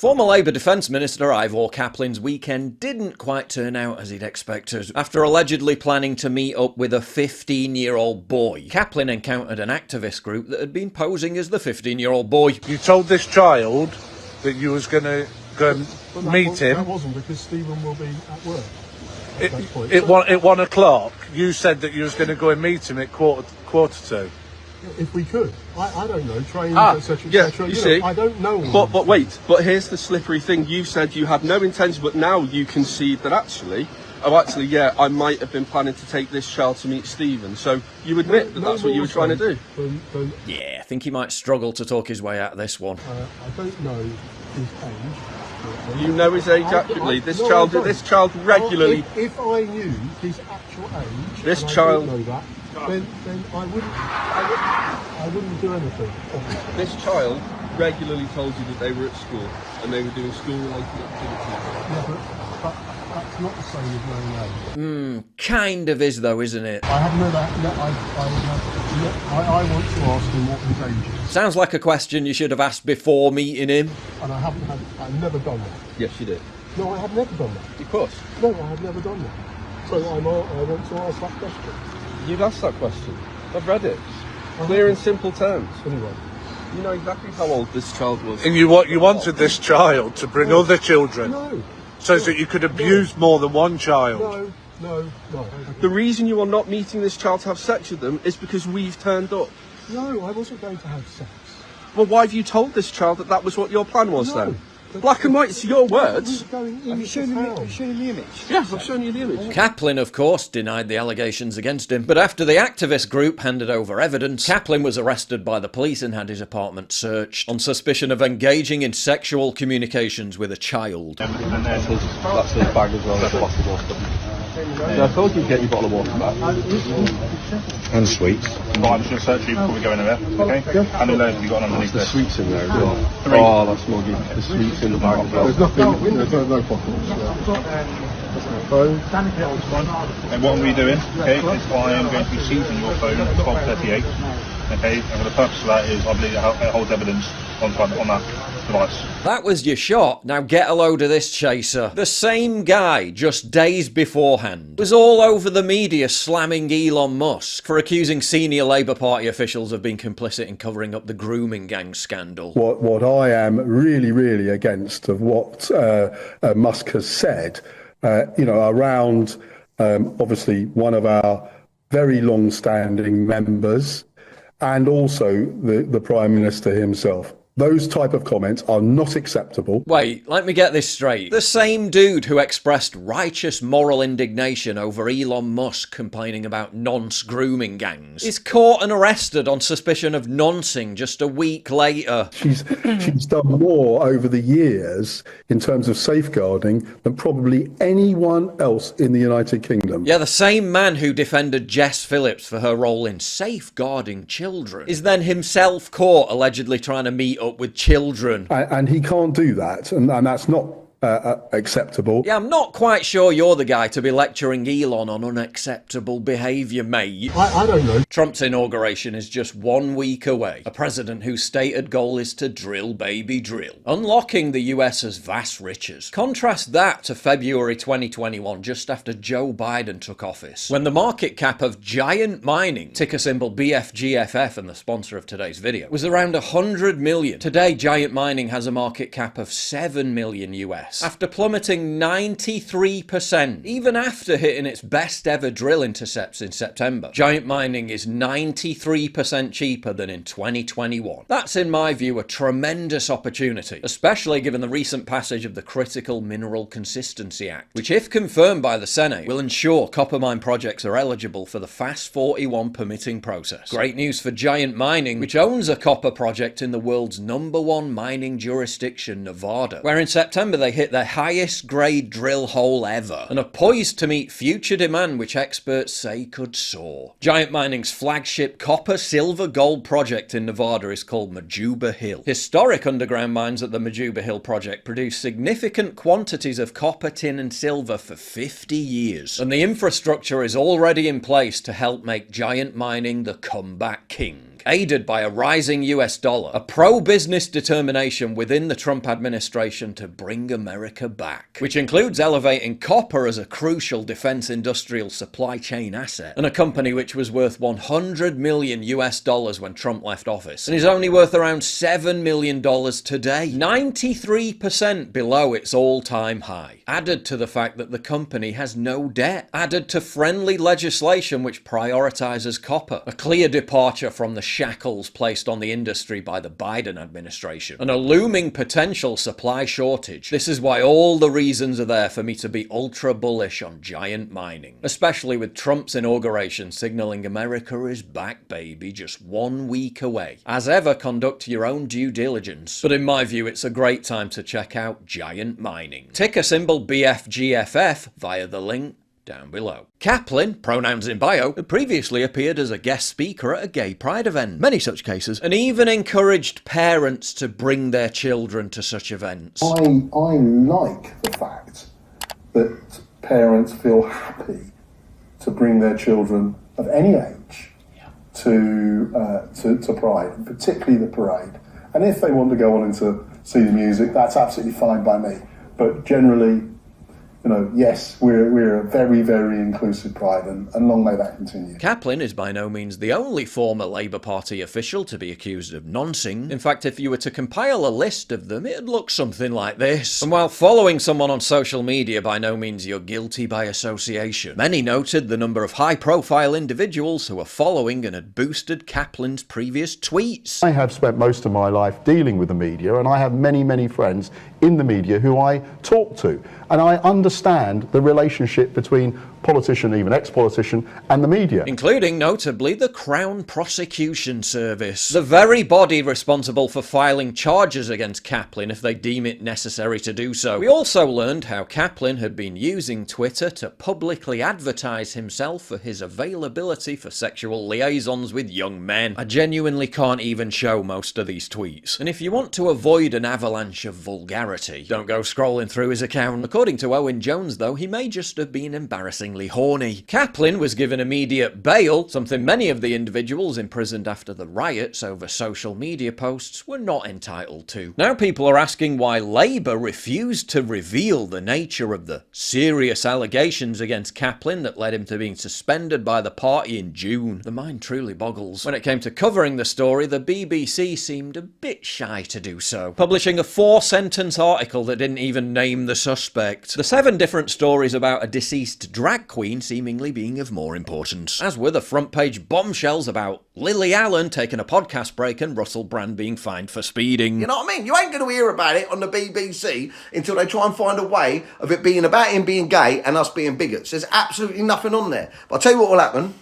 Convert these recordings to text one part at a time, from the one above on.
Former Labour Defence Minister Ivor Kaplan's weekend didn't quite turn out as he'd expected. After allegedly planning to meet up with a 15-year-old boy, Kaplan encountered an activist group that had been posing as the 15-year-old boy. You told this child that you was going to go and meet him. That wasn't, because Stephen will be at work at that point. At 1 o'clock, you said that you was going to go and meet him at quarter to. If we could. I don't know, trains, etc. Yeah, etc. you see. I don't know. But wait, but here's the slippery thing. You said you had no intention, but now you concede that actually, yeah, I might have been planning to take this child to meet Stephen. So you admit that that's what you were trying to do. Yeah, I think he might struggle to talk his way out of this one. I don't know his age. You know his age accurately. This child regularly. If I knew his actual age, this child. Know that, then I wouldn't do anything. Obviously. This child regularly told you that they were at school and they were doing school-related activities. Yeah, but that's not the same as knowing age. Kind of is though, isn't it? I have I want to ask him what his age is. Sounds like a question you should have asked before meeting him. And I've never done that. Yes, you did. No, I have never done that. Of course. No, I have never done that. So I want to ask that question. You've asked that question. I've read it. Clear and simple terms. Anyway. You know exactly how old this child was. And you wanted this child to bring other children. No. So that you could abuse more than one child. No. The reason you are not meeting this child to have sex with them is because we've turned up. No, I wasn't going to have sex. Well, why have you told this child that that was what your plan was then? Black and white, it's your words. Have you shown the image? Yes, I've shown you the image. Kaplan, of course, denied the allegations against him, but after the activist group handed over evidence, Kaplan was arrested by the police and had his apartment searched on suspicion of engaging in sexual communications with a child. That's his bag as well, that's possible. Yeah, I told you to get your bottle of water back. And sweets. Right, I'm just going to search you before we go anywhere, okay? How many layers have you got underneath The this? sweets in there as well. 3. Oh, that's smoggy. The sweets in the bag as well. There's nothing, there's no bottles. That's my phone. And what are we doing? Okay, is I am going to be seizing your phone at 12:38. Okay, and the purpose of that is I believe it holds evidence on that device. That was your shot. Now get a load of this, Chaser. The same guy, just days beforehand, was all over the media slamming Elon Musk for accusing senior Labour Party officials of being complicit in covering up the grooming gang scandal. What I am really against of what Musk has said, around obviously one of our very long-standing members, and also the Prime Minister himself. Those type of comments are not acceptable. Wait, let me get this straight. The same dude who expressed righteous moral indignation over Elon Musk complaining about nonce grooming gangs is caught and arrested on suspicion of noncing just a week later. She's done more over the years in terms of safeguarding than probably anyone else in the United Kingdom. Yeah, the same man who defended Jess Phillips for her role in safeguarding children is then himself caught allegedly trying to meet up with children. And he can't do that, and that's not acceptable. Yeah, I'm not quite sure you're the guy to be lecturing Elon on unacceptable behaviour, mate. I don't know. Trump's inauguration is just 1 week away. A president whose stated goal is to drill, baby, drill. Unlocking the US's vast riches. Contrast that to February 2021, just after Joe Biden took office, when the market cap of Giant Mining, ticker symbol BFGFF and the sponsor of today's video, was around 100 million. Today, Giant Mining has a market cap of 7 million US. After plummeting 93%, even after hitting its best ever drill intercepts in September. Giant Mining is 93% cheaper than in 2021. That's, in my view, a tremendous opportunity, especially given the recent passage of the Critical Mineral Consistency Act, which, if confirmed by the Senate, will ensure copper mine projects are eligible for the FAST-41 permitting process. Great news for Giant Mining, which owns a copper project in the world's #1 mining jurisdiction, Nevada, where in September they hit their highest grade drill hole ever and are poised to meet future demand, which experts say could soar. Giant Mining's flagship copper, silver, gold project in Nevada is called Majuba Hill. Historic underground mines at the Majuba Hill project produce significant quantities of copper, tin and silver for 50 years, and the infrastructure is already in place to help make Giant Mining the comeback king. aided by a rising US dollar, a pro-business determination within the Trump administration to bring America back, which includes elevating copper as a crucial defense industrial supply chain asset, and a company which was worth 100 million US dollars when Trump left office, and is only worth around $7 million today, 93% below its all-time high. Added to the fact that the company has no debt, added to friendly legislation which prioritizes copper, a clear departure from the shackles placed on the industry by the Biden administration, and a looming potential supply shortage. This is why all the reasons are there for me to be ultra bullish on giant mining, especially with Trump's inauguration signaling America is back, baby, just 1 week away. As ever, conduct your own due diligence, but in my view it's a great time to check out giant mining. Ticker symbol BFGFF via the link down below. Kaplan, pronouns in bio, had previously appeared as a guest speaker at a gay pride event, many such cases, and even encouraged parents to bring their children to such events. I like the fact that parents feel happy to bring their children of any age to Pride, and particularly the parade. And if they want to go on and to see the music, that's absolutely fine by me. But generally, yes, we're a very, very inclusive Pride, and long may that continue. Kaplan is by no means the only former Labour Party official to be accused of noncing. In fact, if you were to compile a list of them, it'd look something like this. And while following someone on social media by no means you're guilty by association, many noted the number of high-profile individuals who were following and had boosted Kaplan's previous tweets. I have spent most of my life dealing with the media, and I have many, many friends in the media who I talk to. And I understand the relationship between politician, even ex-politician, and the media. Including, notably, the Crown Prosecution Service, the very body responsible for filing charges against Kaplan if they deem it necessary to do so. We also learned how Kaplan had been using Twitter to publicly advertise himself for his availability for sexual liaisons with young men. I genuinely can't even show most of these tweets. And if you want to avoid an avalanche of vulgarity, don't go scrolling through his account. According to Owen Jones, though, he may just have been embarrassingly horny. Kaplan was given immediate bail, something many of the individuals imprisoned after the riots over social media posts were not entitled to. Now people are asking why Labour refused to reveal the nature of the serious allegations against Kaplan that led him to being suspended by the party in June. The mind truly boggles. When it came to covering the story, the BBC seemed a bit shy to do so, publishing a 4-sentence article that didn't even name the suspect. The 7 different stories about a deceased drag queen seemingly being of more importance, as were the front page bombshells about Lily Allen taking a podcast break and Russell Brand being fined for speeding. You know what I mean? You ain't going to hear about it on the BBC until they try and find a way of it being about him being gay and us being bigots. There's absolutely nothing on there. But I'll tell you what will happen.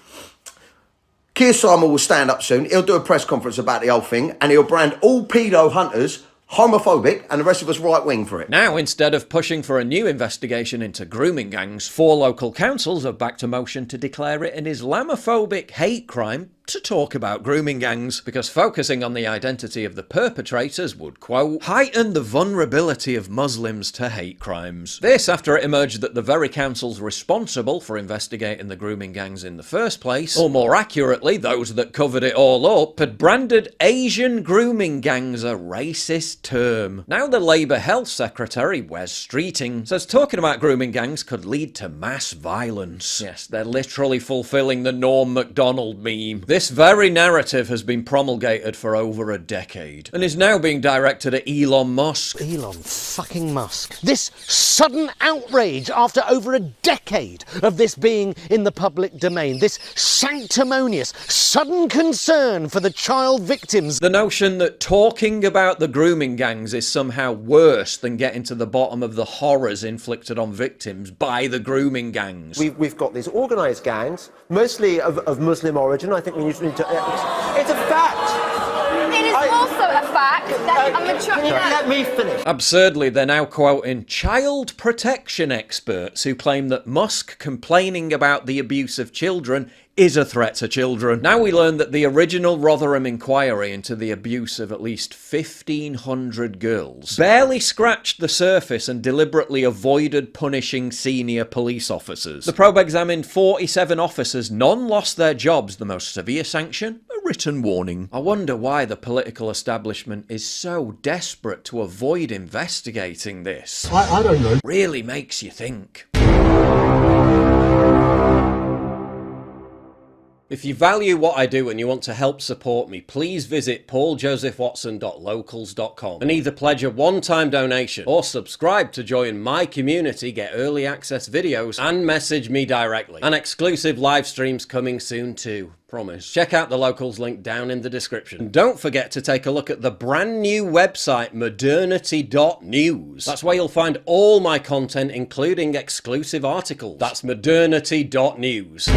Keir Starmer will stand up soon. He'll do a press conference about the whole thing, and he'll brand all pedo hunters homophobic and the rest of us right-wing for it. Now, instead of pushing for a new investigation into grooming gangs, 4 local councils have backed a motion to declare it an Islamophobic hate crime to talk about grooming gangs, because focusing on the identity of the perpetrators would, quote, heighten the vulnerability of Muslims to hate crimes. This after it emerged that the very councils responsible for investigating the grooming gangs in the first place, or more accurately, those that covered it all up, had branded Asian grooming gangs a racist term. Now the Labour Health Secretary, Wes Streeting, says talking about grooming gangs could lead to mass violence. Yes, they're literally fulfilling the Norm Macdonald meme. This very narrative has been promulgated for over a decade, and is now being directed at Elon Musk. Elon fucking Musk. This sudden outrage after over a decade of this being in the public domain. This sanctimonious, sudden concern for the child victims. The notion that talking about the grooming gangs is somehow worse than getting to the bottom of the horrors inflicted on victims by the grooming gangs. We've got these organised gangs, mostly of Muslim origin. I think we need to... It's a fact! It is also a fact that a mature... Let me finish. Absurdly, they're now quoting child protection experts who claim that Musk complaining about the abuse of children is a threat to children. Now we learn that the original Rotherham inquiry into the abuse of at least 1,500 girls barely scratched the surface and deliberately avoided punishing senior police officers. The probe examined 47 officers. None lost their jobs. The most severe sanction? A Written warning. I wonder why the political establishment is so desperate to avoid investigating this. I don't know. Really makes you think. If you value what I do and you want to help support me, please visit pauljosephwatson.locals.com and either pledge a one-time donation or subscribe to join my community, get early access videos, and message me directly. And exclusive live streams coming soon too. Promise. Check out the Locals link down in the description. And don't forget to take a look at the brand new website modernity.news. That's where you'll find all my content, including exclusive articles. That's modernity.news.